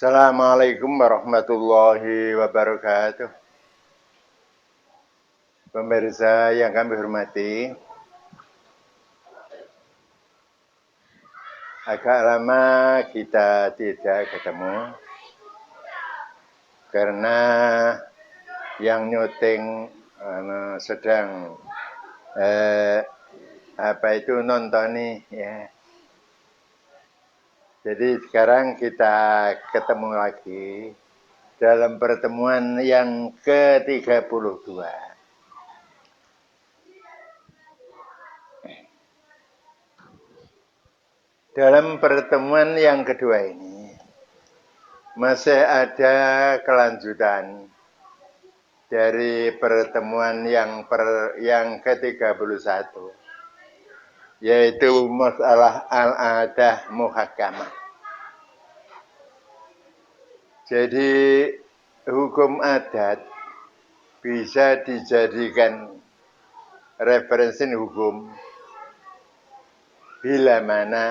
Assalamualaikum warahmatullahi wabarakatuh. Pemirsa yang kami hormati, agak lama kita tidak ketemu karena yang nyuting sedang nontoni ya. Jadi sekarang kita ketemu lagi dalam pertemuan yang ke-32. Dalam pertemuan yang kedua ini masih ada kelanjutan dari pertemuan yang ke-31, yaitu masalah al-adah muhakkamah. Jadi hukum adat bisa dijadikan referensi hukum bila mana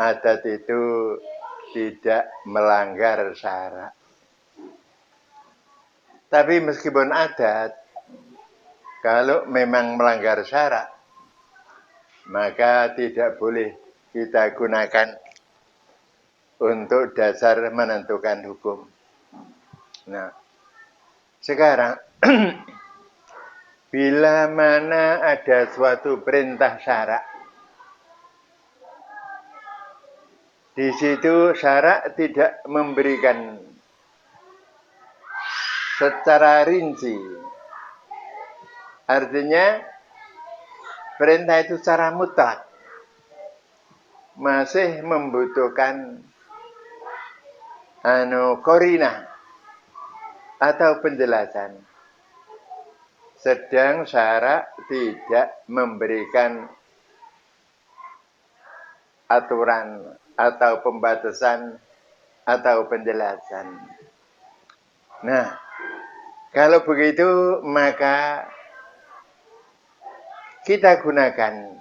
adat itu tidak melanggar syarak. Tapi meskipun adat, kalau memang melanggar syarak, maka tidak boleh kita gunakan untuk dasar menentukan hukum. Nah, sekarang bila mana ada suatu perintah syarak, di situ syarak tidak memberikan secara rinci. Artinya perintah itu secara mutlak masih membutuhkan korina atau penjelasan. Sedang syarak tidak memberikan aturan atau pembatasan atau penjelasan. Nah, kalau begitu maka kita gunakan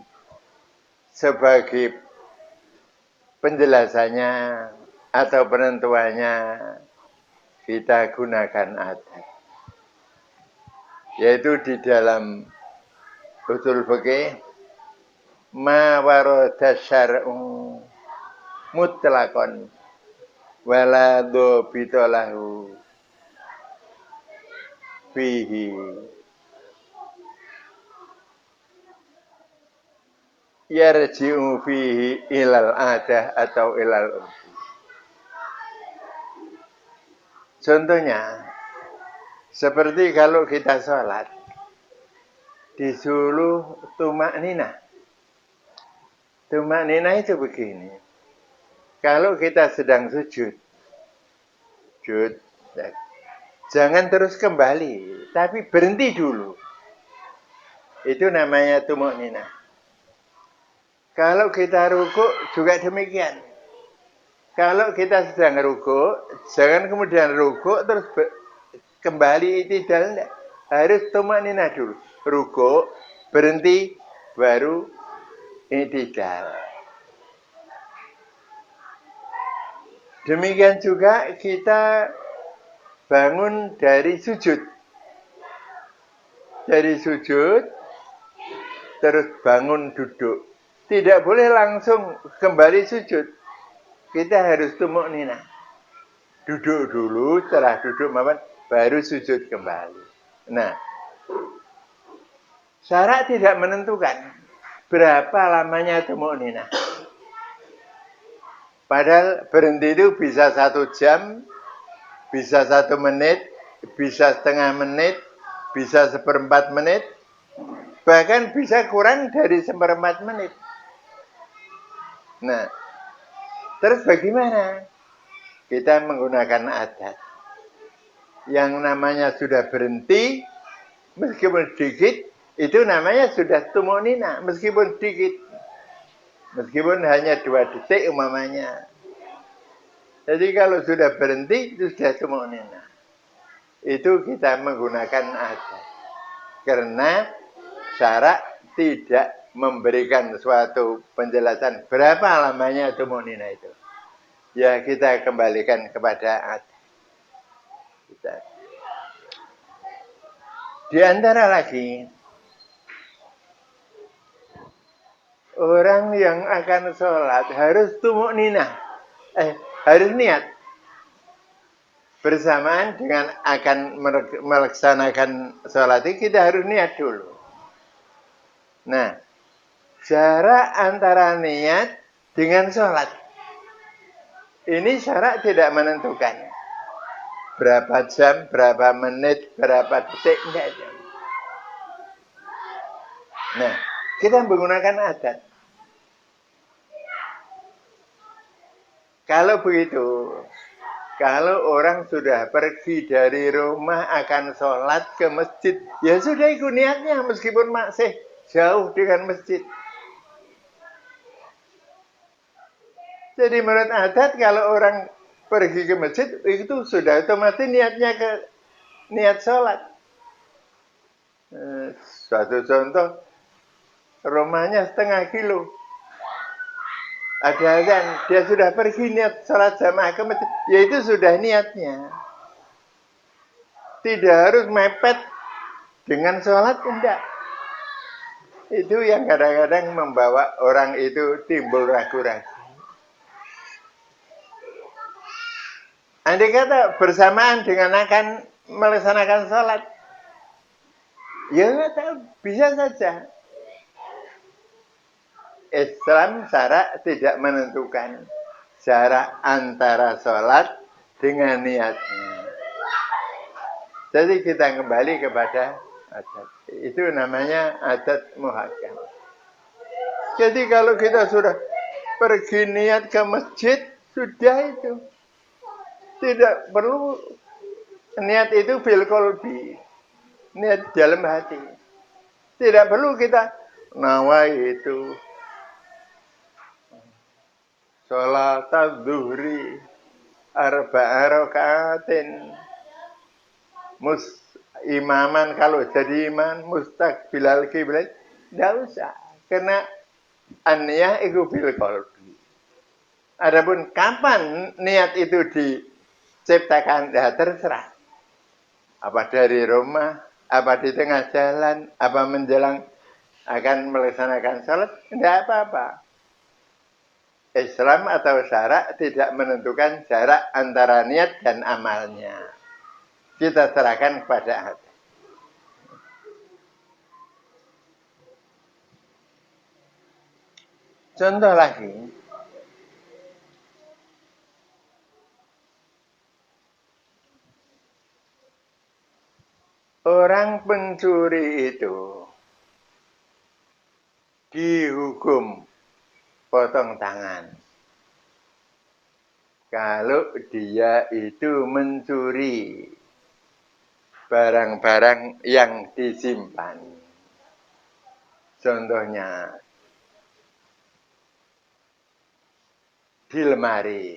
sebagai penjelasannya atau penentuannya, kita gunakan adat. Yaitu di dalam usul fikih, ma warada syar'u mutlaqan wala dhabita lahu fihi yarji'u fihi ilal adah atau ilal urfi. Contohnya, seperti kalau kita sholat, disuruh tumak nina. Tumak nina itu begini. Kalau kita sedang sujud, jangan terus kembali, tapi berhenti dulu. Itu namanya tumak nina. Kalau kita rukuk juga demikian. Kalau kita sedang rukuk, jangan kemudian rukuk terus kembali itidal. Harus tumanina dulu. Rukuk, berhenti, baru itidal. Demikian juga kita bangun dari sujud. Dari sujud, terus bangun duduk. Tidak boleh langsung kembali sujud. Kita harus tumanina. Duduk dulu, setelah duduk baru sujud kembali. Nah, syarak tidak menentukan berapa lamanya tumanina. Padahal berhenti itu bisa 1 jam, bisa 1 menit, bisa setengah menit, bisa 1/4 menit, bahkan bisa kurang dari 1/4 menit. Nah, terus bagaimana? Kita menggunakan adat. Yang namanya sudah berhenti, meskipun sedikit, itu namanya sudah tumanina, meskipun sedikit. Meskipun hanya 2 detik umpamanya. Jadi kalau sudah berhenti, itu sudah tumanina. Itu kita menggunakan adat. Karena syarak tidak memberikan suatu penjelasan berapa lamanya tumanina itu. ya kita kembalikan kepada adat. Di antara lagi, orang yang akan sholat harus tumuk ninah, harus niat bersamaan dengan akan melaksanakan sholat itu kita harus niat dulu. Nah, jarak antara niat dengan sholat ini jarak tidak menentukan berapa jam, berapa menit, berapa detik, enggak ada. Nah, kita menggunakan adat. Kalau begitu, kalau orang sudah pergi dari rumah akan sholat ke masjid, ya sudah ikut niatnya meskipun masih jauh dengan masjid. Jadi menurut adat kalau orang pergi ke masjid itu sudah otomatis niatnya ke niat sholat. Suatu contoh, rumahnya setengah kilo. Ada azan, dia sudah pergi niat sholat jamaah ke masjid, ya itu sudah niatnya. Tidak harus mepet dengan sholat, enggak. Itu yang kadang-kadang membawa orang itu timbul ragu-ragu. Andai kata bersamaan dengan akan melaksanakan sholat, ya nggak tahu, bisa saja. Islam syarak tidak menentukan jarak antara sholat dengan niatnya. Jadi kita kembali kepada adat. Itu namanya adat muhakam. Jadi kalau kita sudah pergi niat ke masjid, sudah itu. Tidak perlu niat itu bil qalbi. Niat dalam hati. Tidak perlu kita nawaitu sholat az-zuhri arba'a rakaatin imaman, kalau jadi imam mustaqbilal kiblat, tidak usah, karena an-niyah itu bil qalbi. Adapun kapan niat itu diciptakan, ya terserah. Apa dari rumah, apa di tengah jalan, apa menjelang akan melaksanakan salat, tidak apa-apa. Islam atau syarak tidak menentukan jarak antara niat dan amalnya. Kita serahkan kepada hati. Contoh lagi, orang pencuri itu dihukum potong tangan kalau dia itu mencuri barang-barang yang disimpan. Contohnya di lemari,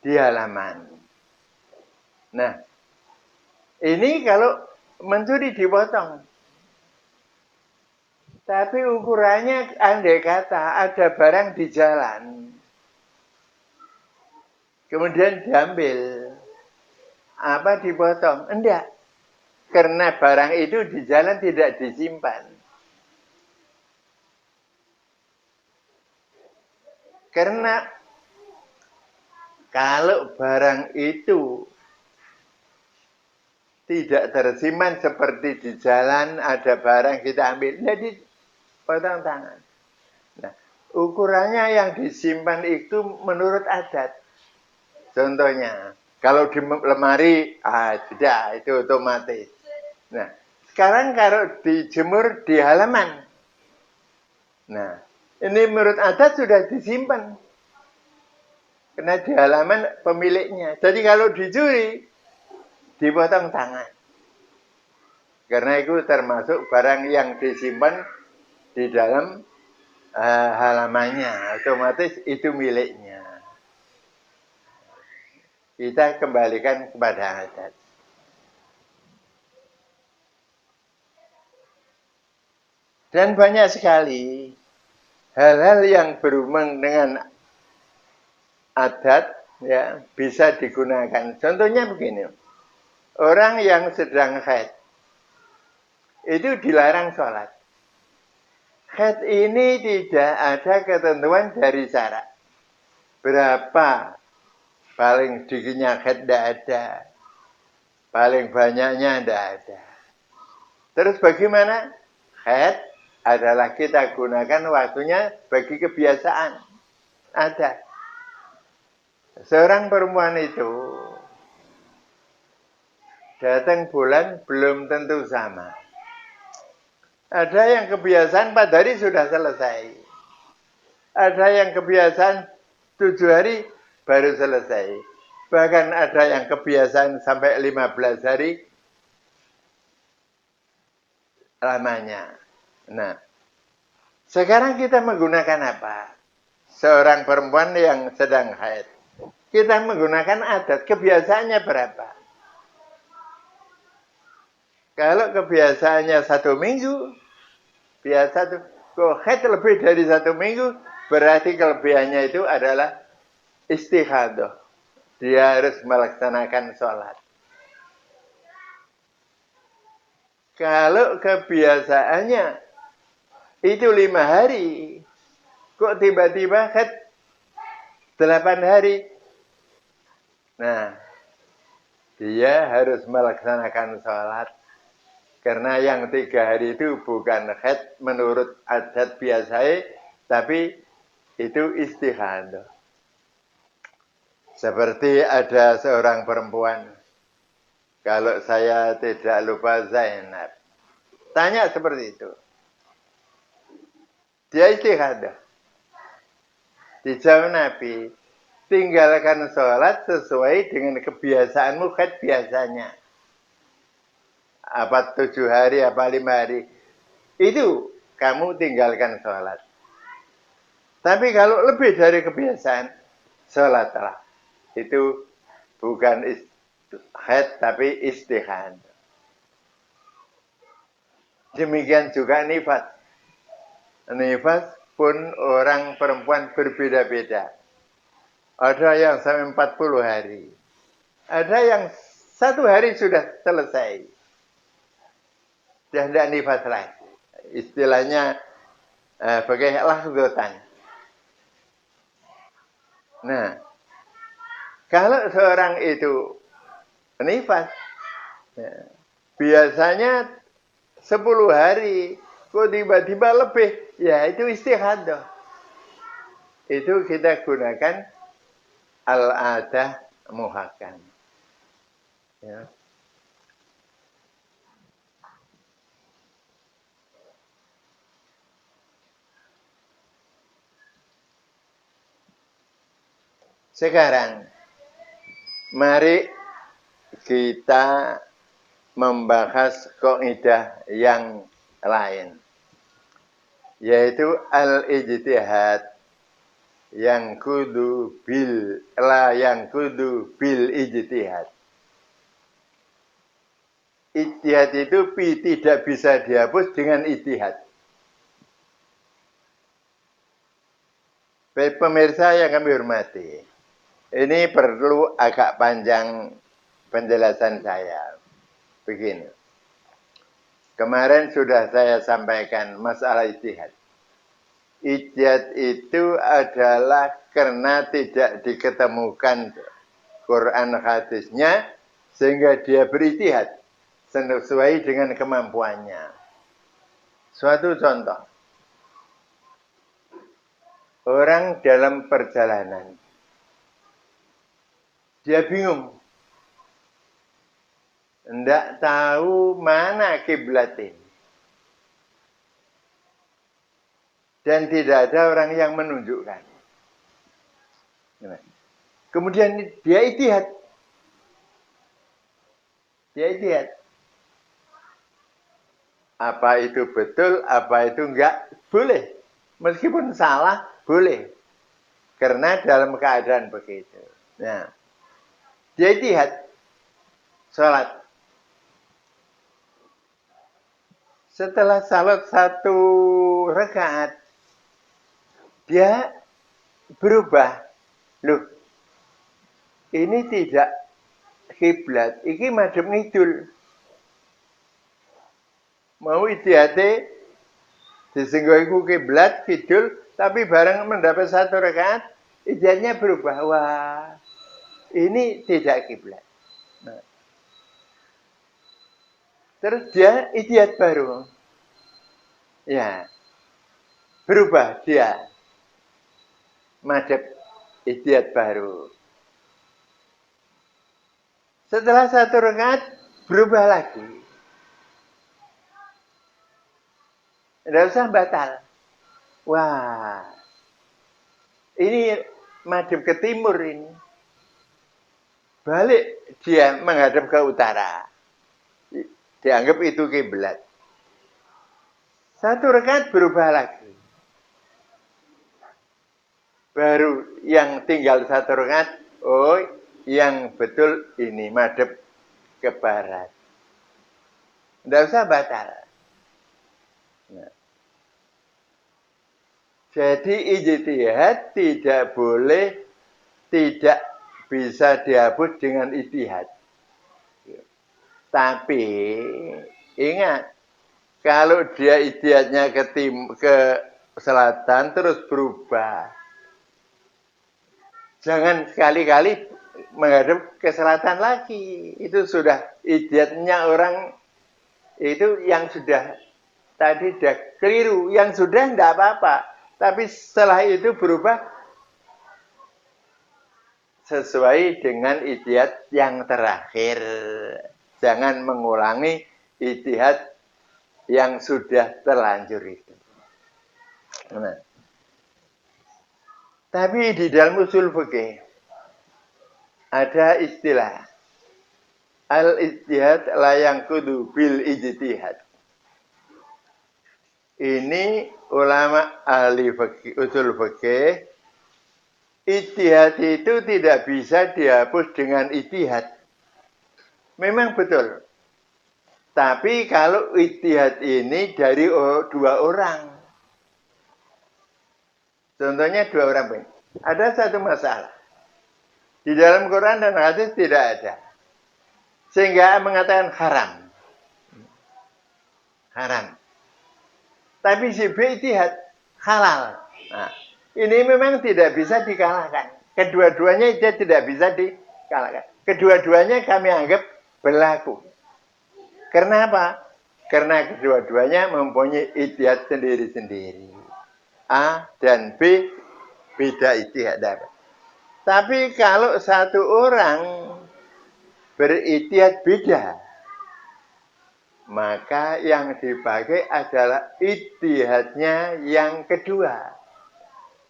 di halaman. Nah, ini kalau mencuri dipotong. Tapi ukurannya andai kata ada barang di jalan, kemudian diambil, apa dipotong? Enggak, karena barang itu di jalan tidak disimpan. Karena kalau barang itu tidak tersimpan seperti di jalan, ada barang kita ambil, jadi potong tangan. Nah, ukurannya yang disimpan itu menurut adat. Contohnya, kalau di lemari, sudah, itu otomatis. Nah, sekarang kalau dijemur di halaman, nah, ini menurut adat sudah disimpan. Karena di halaman pemiliknya. Jadi kalau dicuri, dipotong tangan. Karena itu termasuk barang yang disimpan di dalam halamannya. Otomatis itu miliknya. Kita kembalikan kepada adat. Dan banyak sekali hal-hal yang berhubungan dengan adat ya bisa digunakan. Contohnya begini, orang yang sedang haid itu dilarang sholat. Haid ini tidak ada ketentuan dari syarak. Berapa paling dikitnya haid tidak ada. Paling banyaknya tidak ada. Terus bagaimana? Haid adalah kita gunakan waktunya bagi kebiasaan. Ada. Seorang perempuan itu datang bulan belum tentu sama. Ada yang kebiasaan 4 hari sudah selesai. Ada yang kebiasaan 7 hari baru selesai. Bahkan ada yang kebiasaan sampai 15 hari lamanya. Nah, sekarang kita menggunakan apa? Seorang perempuan yang sedang haid. Kita menggunakan adat. Kebiasaannya berapa? Kalau kebiasaannya 1 minggu, biasa tuh. Kalau haid lebih dari 1 minggu, berarti kelebihannya itu adalah istighadah. Dia harus melaksanakan sholat. Kalau kebiasaannya itu 5 hari, kok tiba-tiba haid 8 hari? Nah, dia harus melaksanakan sholat. Karena yang 3 hari itu bukan haid menurut adat biasa, tapi itu istighadah. Seperti ada seorang perempuan, kalau saya tidak lupa Zainab, tanya seperti itu. Dia istighadah. Dijawab Nabi, tinggalkan sholat sesuai dengan kebiasaanmu haid biasanya. Apa 7 hari, apa 5 hari. Itu kamu tinggalkan sholat. Tapi kalau lebih dari kebiasaan, sholatlah. Itu bukan haid, tapi istihad. Demikian juga nifas. Nifas pun orang perempuan berbeda-beda. Ada yang sampai 40 hari. Ada yang 1 hari sudah selesai. Dia tidak nifas lagi. Istilahnya pakai lahdotan. Nah, kalau seorang itu nifas, ya, biasanya 10 hari, kok tiba-tiba lebih, ya itu istighadah. Itu kita gunakan al-adah muhakkam. Ya. Sekarang, mari kita membahas kaidah yang lain, yaitu al-ijtihad yang kudu bil ijtihad. Ijtihad itu tidak bisa dihapus dengan ijtihad. Baik pemirsa yang kami hormati, ini perlu agak panjang penjelasan saya. Begini, kemarin sudah saya sampaikan masalah ijtihad. Ijtihad itu adalah karena tidak diketemukan Quran hadisnya, sehingga dia berijtihad sesuai dengan kemampuannya. Suatu contoh, orang dalam perjalanan, dia bingung, tidak tahu mana kiblat ini. Dan tidak ada orang yang menunjukkan. Kemudian dia ijtihad. Apa itu betul, apa itu enggak, boleh. Meskipun salah, boleh. Karena dalam keadaan begitu. Nah, dia ijtihad. Sholat. Setelah salat 1 rakaat, dia berubah. Loh, ini tidak kiblat, iki madhep ngidul. Mau ijtihate disenggo iku kiblat kidul, tapi bareng mendapat satu rakaat ijtihadnya berubah. Wah, ini tidak kiblat. Nah, terus dia ijtihad baru. Ya, berubah dia. Madhep ijtihad baru. Setelah satu rakaat berubah lagi. Tidak usah batal. Wah, ini madhep ke timur ini. Balik dia menghadap ke utara. Dianggap itu kiblat. Satu rakaat berubah lagi. Baru yang tinggal satu rakaat, oh yang betul ini madhep ke barat. Tidak usah batal. Nah. Jadi ijtihad tidak boleh, tidak bisa dihapus dengan ijtihad. Tapi ingat, kalau dia ijtihadnya ke selatan terus berubah, jangan sekali-kali menghadap ke selatan lagi. Itu sudah ijtihadnya orang itu yang sudah tadi sudah keliru, yang sudah tidak apa-apa. Tapi setelah itu berubah sesuai dengan ijtihad yang terakhir. Jangan mengulangi ijtihad yang sudah terlanjur itu. Nah. Tapi di dalam usul fikih ada istilah al-ijtihad la yanqudu bil ijtihad. Ini ulama ahli fikih, usul fikih, ijtihad itu tidak bisa dihapus dengan ijtihad. Memang betul. Tapi kalau ijtihad ini dari dua orang. Contohnya dua orang. Ada satu masalah. Di dalam Quran dan hadis tidak ada. Sehingga mengatakan haram. Haram. Tapi si B ijtihad halal. Nah, ini memang tidak bisa dikalahkan. Kedua-duanya itu tidak bisa dikalahkan. Kedua-duanya kami anggap berlaku. Karena apa? Karena kedua-duanya mempunyai ijtihad sendiri-sendiri. A dan B beda ijtihad. Tapi kalau satu orang berijtihad beda, maka yang dipakai adalah ijtihadnya yang kedua.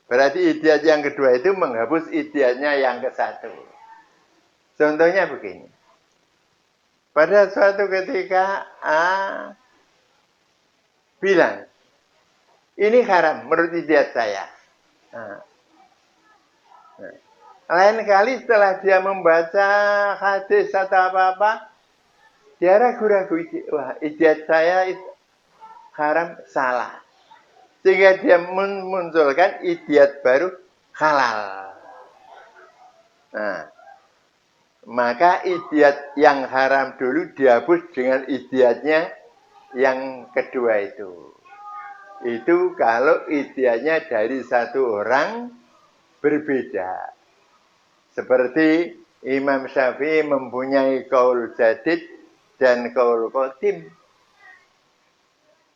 Berarti ijtihad yang kedua itu menghapus ijtihadnya yang ke satu. Contohnya begini. Pada suatu ketika A bilang, ini haram menurut ijtihad saya. Lain kali setelah dia membaca hadis atau apa-apa, dia ragu-ragu, wah ijtihad saya haram salah. Sehingga dia memunculkan ijtihad baru halal. Nah, maka ijtihad yang haram dulu dihapus dengan ijtihadnya yang kedua itu. Itu kalau ijtihadnya dari satu orang berbeda. Seperti Imam Syafi'i mempunyai qaul jadid dan qaul qadim.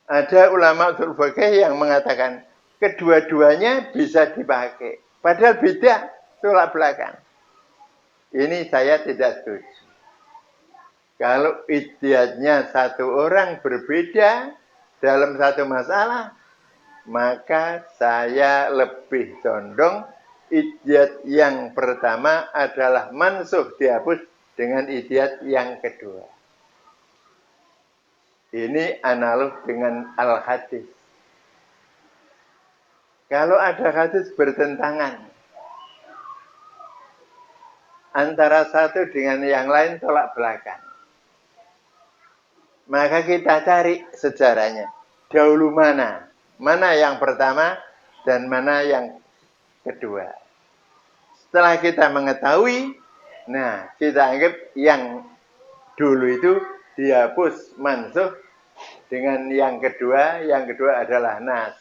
Ada ulama usul fikih yang mengatakan kedua-duanya bisa dipakai. Padahal beda tolak belakang. Ini saya tidak setuju. Kalau ijtihadnya satu orang berbeda dalam satu masalah, maka saya lebih condong ijtihad yang pertama adalah mansukh dihapus dengan ijtihad yang kedua. Ini analog dengan al-hadis. Kalau ada hadis bertentangan antara satu dengan yang lain tolak belakang, maka kita cari sejarahnya. Dahulu mana yang pertama dan mana yang kedua. Setelah kita mengetahui, Nah, kita anggap yang dulu itu dihapus mansuh dengan yang kedua adalah nas.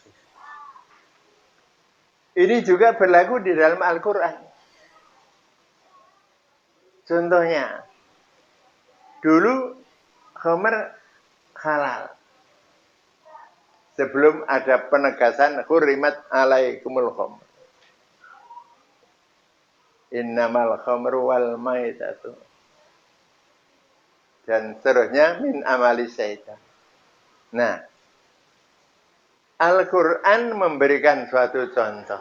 Ini juga berlaku di dalam Al-Quran. Contohnya, dulu khamr halal. Sebelum ada penegasan hurrimat alaikumul khamr. Innamal khamru wal maitatu. Dan seterusnya min amali syaitan. Nah, Al-Quran memberikan suatu contoh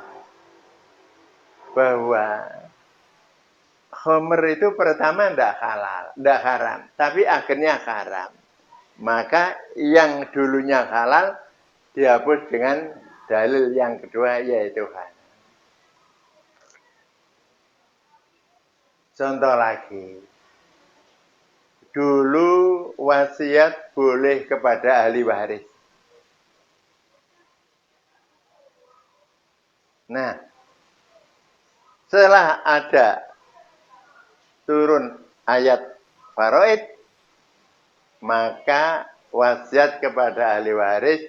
bahwa khamr itu pertama tidak halal, tidak haram, tapi akhirnya haram. Maka yang dulunya halal dihapus dengan dalil yang kedua yaitu haram. Contoh lagi, dulu wasiat boleh kepada ahli waris. Nah, setelah ada turun ayat faraid, maka wasiat kepada ahli waris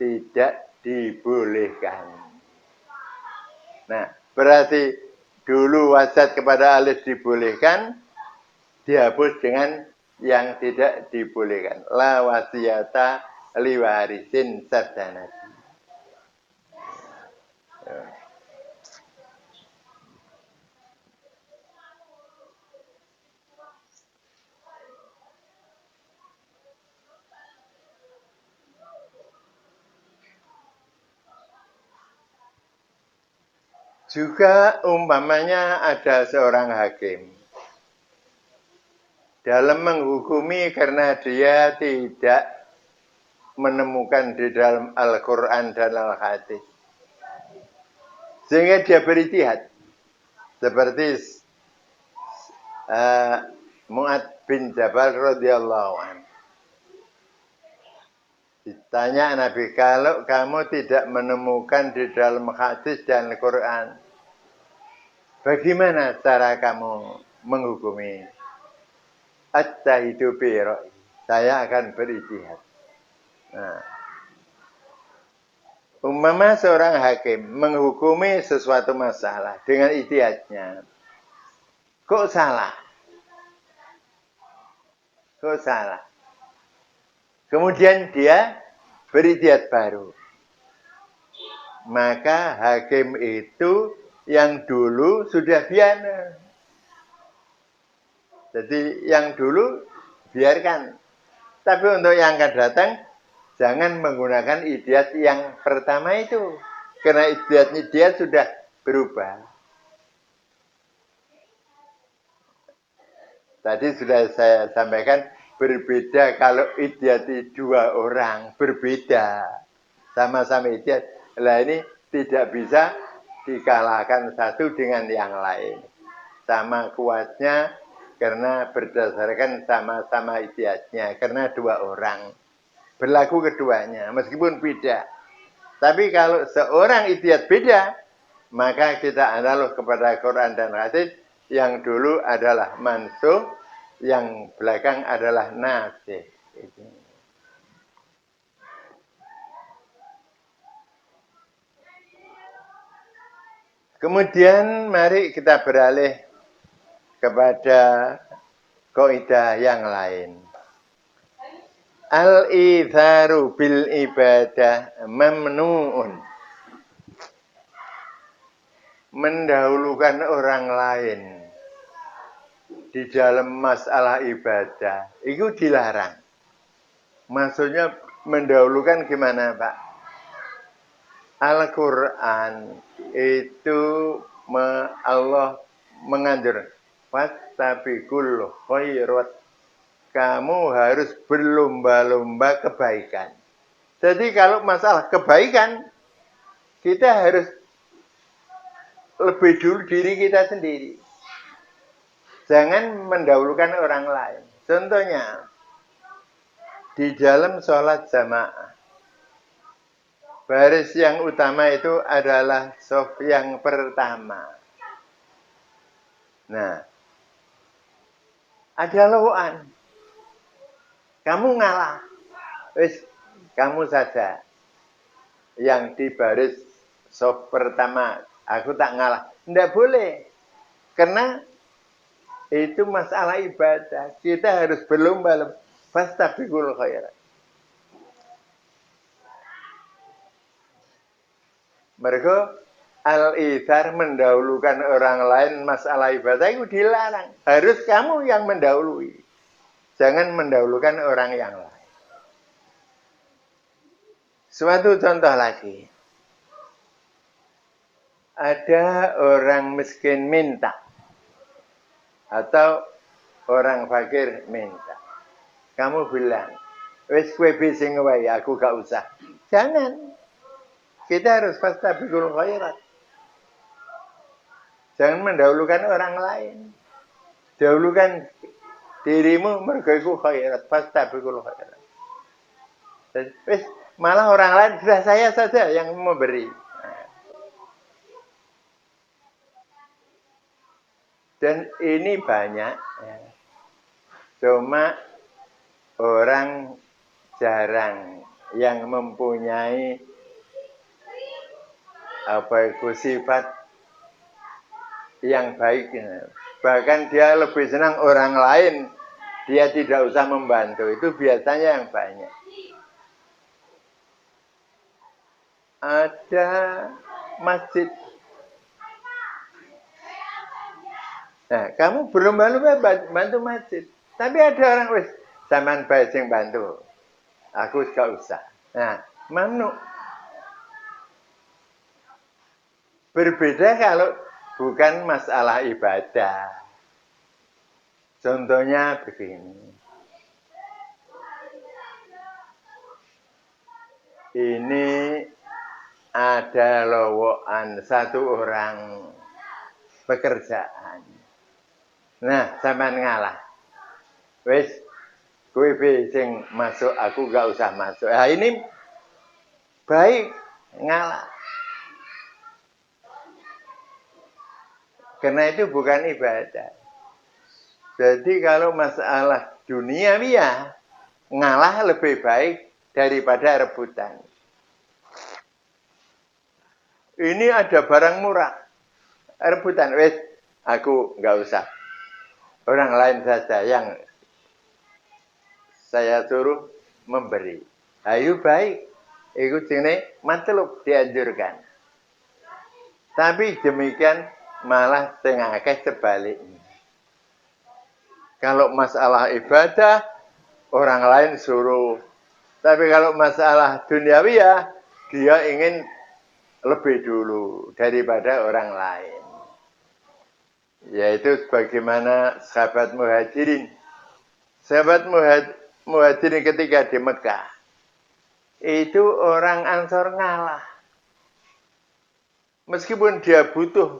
tidak dibolehkan. Nah, berarti dulu wasiat kepada ahli dibolehkan, dihapus dengan yang tidak dibolehkan. La wasiyata liwarisin sardanati. Juga umpamanya ada seorang hakim dalam menghukumi karena dia tidak menemukan di dalam Al-Quran dan Al-Hadis, sehingga dia berijtihad seperti Mu'ad bin Jabal radhiyallahu anhu. Ditanya Nabi, kalau kamu tidak menemukan di dalam hadis dan Al-Quran, bagaimana cara kamu menghukumi? At-tahidu biro'i. Saya akan berijtihad. Nah, umpama seorang hakim menghukumi sesuatu masalah dengan ijtihadnya, kok salah? Kok salah? Kemudian dia berijtihad baru. Maka hakim itu yang dulu sudah biana. Jadi yang dulu biarkan. Tapi untuk yang akan datang, jangan menggunakan ijtihad yang pertama itu. Karena ijtihadnya dia sudah berubah. Tadi sudah saya sampaikan, berbeda kalau ijtihad dua orang, berbeda. Sama-sama ijtihad. Lah ini tidak bisa dikalahkan satu dengan yang lain. Sama kuatnya karena berdasarkan sama-sama ijtihadnya. Karena dua orang. Berlaku keduanya, meskipun beda. Tapi kalau seorang ijtihad beda, maka kita analog kepada Quran dan hadis, yang dulu adalah mansuh, yang belakang adalah nasikh. Kemudian mari kita beralih kepada kaidah yang lain. Al-itharu bil ibadah mamnu'un. Mendahulukan orang lain di dalam masalah ibadah itu dilarang. Maksudnya mendahulukan gimana, Pak? Al-Quran itu Allah menganjur fastabiqul khairat. Kamu harus berlomba-lomba kebaikan. Jadi kalau masalah kebaikan, kita harus lebih dulu diri kita sendiri. Jangan mendahulukan orang lain. Contohnya, di dalam sholat jamaah, baris yang utama itu adalah shaf yang pertama. Nah, ada lawan. Kamu ngalah. Wis, kamu saja yang di baris sop pertama. Aku tak ngalah. Tidak boleh. Karena itu masalah ibadah. Kita harus berlomba-lomba. Fastabiqul khairat. Mereka al-ithar mendahulukan orang lain masalah ibadah itu dilarang. Harus kamu yang mendahului. Jangan mendahulukan orang yang lain. Suatu contoh lagi. Ada orang miskin minta. Atau orang fakir minta. Kamu bilang, wis kowe sing wae, aku gak usah. Jangan. Kita harus fastabiqul khairat. Jangan mendahulukan orang lain. Dahulukan dirimu mergo iku khairat, fastabiqul khairat. Wis malah orang lain sudah saya saja yang memberi. Dan ini banyak ya. Cuma orang jarang yang mempunyai sifat yang baik. Bahkan dia lebih senang orang lain, dia tidak usah membantu. Itu biasanya yang banyak. Ada masjid. Nah, kamu berlomba-lomba bantu masjid. Tapi ada orang, wis, zaman baik yang bantu. Aku gak usah. Nah, mamnu. Berbeda kalau bukan masalah ibadah. Contohnya begini. Ini ada lowokan satu orang pekerjaan. Nah, sampean ngalah. Wis, kowe sing masuk, aku gak usah masuk. Nah, ini baik ngalah. Karena itu bukan ibadah. Jadi kalau masalah duniawiya, ngalah lebih baik daripada rebutan. Ini ada barang murah. Rebutan, wes, aku nggak usah. Orang lain saja yang saya suruh memberi. Ayo baik. Itu sini matlub dianjurkan. Tapi demikian malah setengah sebaliknya. Kalau masalah ibadah, orang lain suruh. Tapi kalau masalah duniawiya, dia ingin lebih dulu daripada orang lain. Yaitu bagaimana sahabat muhajirin. Sahabat muhajirin ketika di Mekah, itu orang Ansor ngalah. Meskipun dia butuh.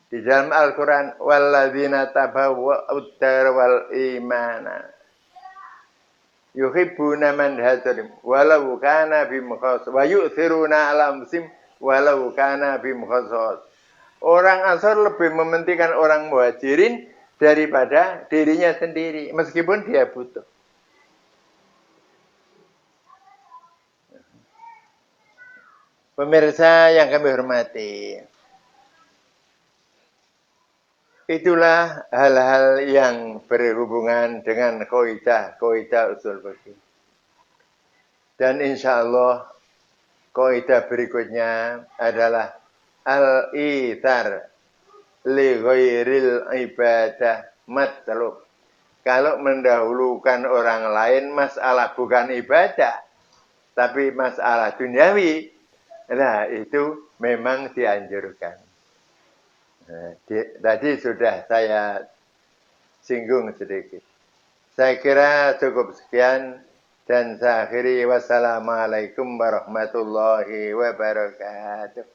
Di dalam Al-Quran, walladzina tabawwa'ud dar wal imana yuhibbuna man hajarim walau kana bihim khassah wa yu'thiruna 'ala anfusihim walau kana bihim khassah. Orang Ansor lebih mementingkan orang muhajirin daripada dirinya sendiri meskipun dia butuh. Pemirsa yang kami hormati, itulah hal-hal yang berhubungan dengan kaidah usul fikih. Dan insya Allah kaidah berikutnya adalah al-ithar li ghairil ibadah matlub. Kalau mendahulukan orang lain masalah bukan ibadah, tapi masalah duniawi, nah itu memang dianjurkan. Nah, tadi sudah saya singgung sedikit. Saya kira cukup sekian dan saya akhiri wassalamualaikum warahmatullahi wabarakatuh.